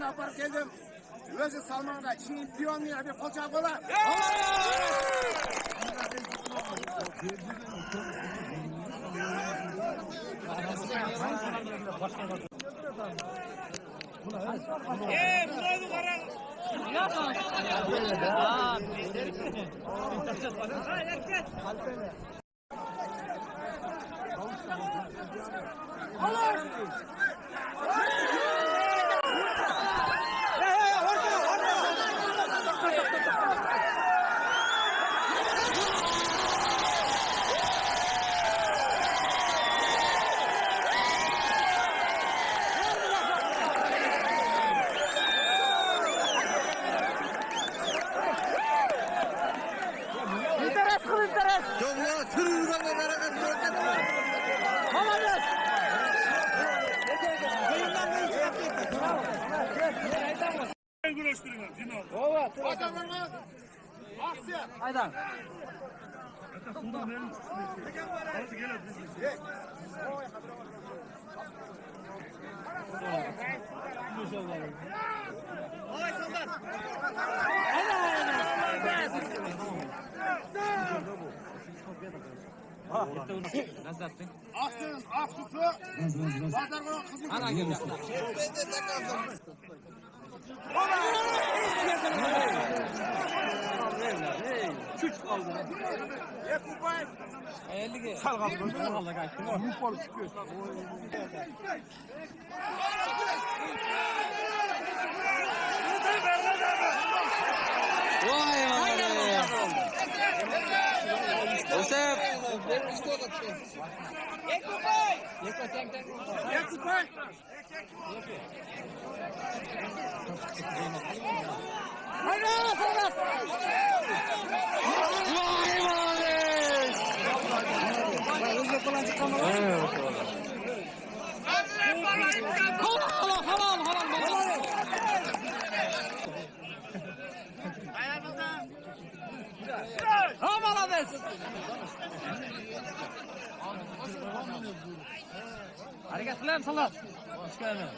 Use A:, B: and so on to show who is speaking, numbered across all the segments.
A: Aparıp geldim. Özü Salman'da şampiyon ya bir koça kola.
B: Aydan. Nasıl yaptın?
A: Aksın, aksusu. Pazar kola kızım.
B: Ana gel. Küç kaldı.
A: Ye kupay.
B: 50 ge. Sal kaldı. Vallahi kaçtı. Büyük bol çıkıyor. Vay vay. Josep. Ye kupay. Ye kupay.
A: Ye kupay.
B: Haydi Serhat. Vay vay. Hızlı falan çıkamaz. Halam.
A: Ayağınıza.
B: Hamalades. Hareketler Salat. Hoş geldin.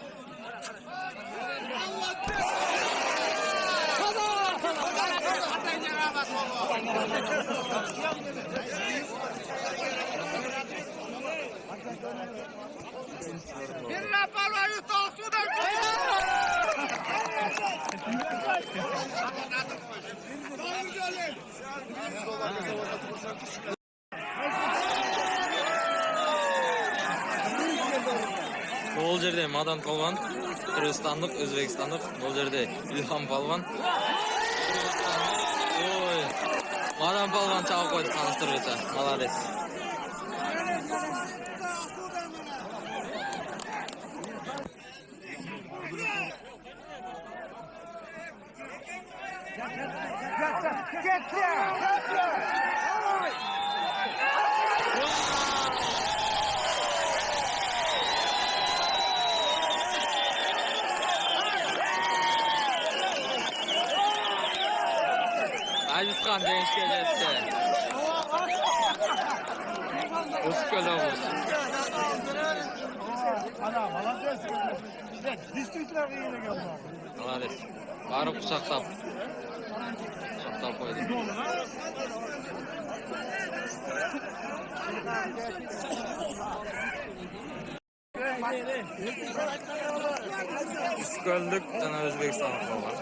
A: Bir raparlayı tolsudan
C: Bol жерде Мадан Палван, Кыргызстандык, Өзбекстандык, бул жерде Илхам Палван. Ой, Мадан Палван чагып койду таныштыргыча. Молодец. Azizхан жеңишке жетти. Өскөл облусу. Молодец. Барып кучактап койду. Üsküldük жана Өзбекстандык болгон.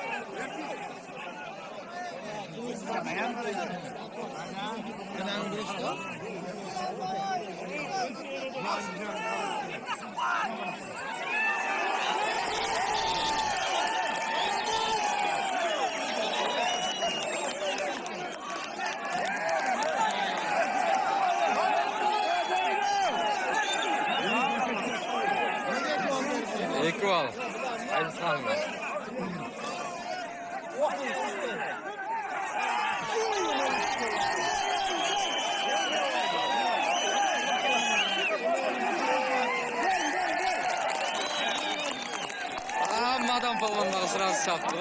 C: Ekval. Azizхан. Madan Palvan'da sırası çaptı.